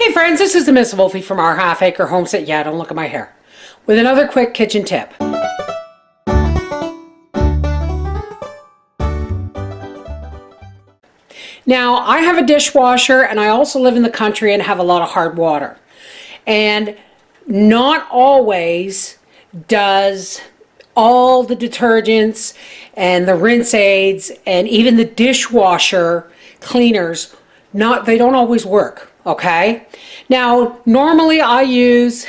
Hey friends, this is the Miss Wolfie from our half-acre homestead. Yeah, don't look at my hair. With another quick kitchen tip. Now, I have a dishwasher and I also live in the country and have a lot of hard water. And not always does all the detergents and the rinse aids and even the dishwasher cleaners, they don't always work, okay? Now, normally I use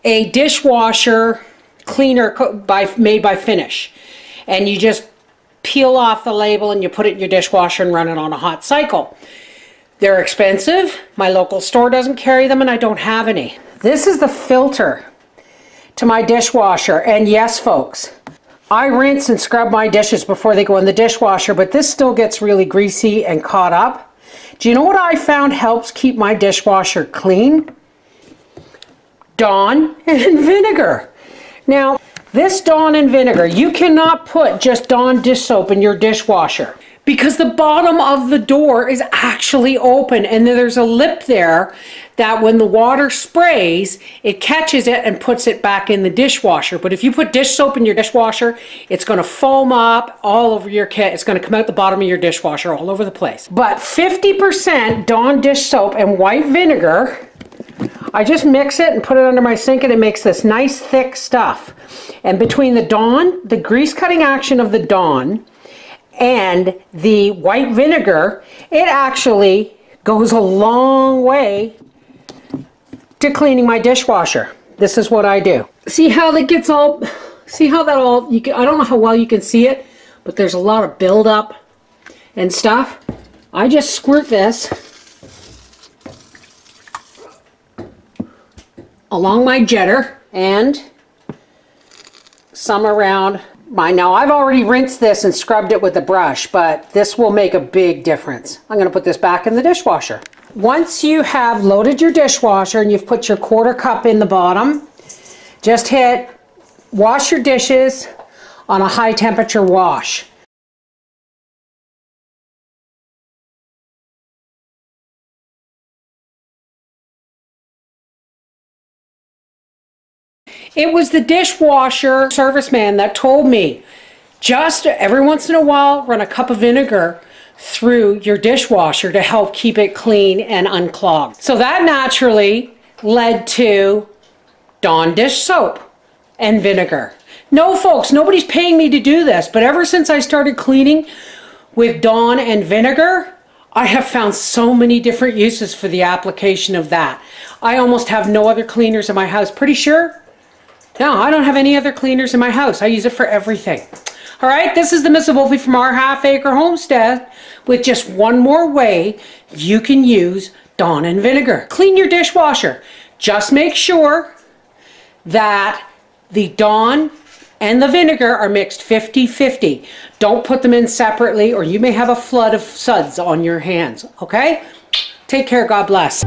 a dishwasher cleaner made by Finish. And you just peel off the label and you put it in your dishwasher and run it on a hot cycle. They're expensive. My local store doesn't carry them and I don't have any. This is the filter to my dishwasher. And yes, folks, I rinse and scrub my dishes before they go in the dishwasher, but this still gets really greasy and caught up. Do you know what I found helps keep my dishwasher clean? Dawn and vinegar. Now, this Dawn and vinegar, you cannot put just Dawn dish soap in your dishwasher because the bottom of the door is actually open and there's a lip there that when the water sprays, it catches it and puts it back in the dishwasher. But if you put dish soap in your dishwasher, it's going to foam up all over your kit. It's going to come out the bottom of your dishwasher all over the place. But 50% Dawn dish soap and white vinegar, I just mix it and put it under my sink and it makes this nice thick stuff. And between the Dawn, the grease cutting action of the Dawn and the white vinegar, it actually goes a long way to cleaning my dishwasher. This is what I do. See how that gets all, see how that all, I don't know how well you can see it, but there's a lot of buildup and stuff. I just squirt this along my jetter and some around my, now I've already rinsed this and scrubbed it with a brush, but this will make a big difference. I'm going to put this back in the dishwasher. Once you have loaded your dishwasher and you've put your quarter cup in the bottom, just hit wash your dishes on a high temperature wash. It was the dishwasher serviceman that told me, just every once in a while, run a cup of vinegar through your dishwasher to help keep it clean and unclogged. So that naturally led to Dawn dish soap and vinegar. No, folks, nobody's paying me to do this, but ever since I started cleaning with Dawn and vinegar, I have found so many different uses for the application of that. I almost have no other cleaners in my house. Pretty sure? No, I don't have any other cleaners in my house. I use it for everything. All right, this is the Miss Wolfie from our half-acre homestead with just one more way you can use Dawn and vinegar. Clean your dishwasher. Just make sure that the Dawn and the vinegar are mixed 50-50. Don't put them in separately or you may have a flood of suds on your hands, okay? Take care, God bless.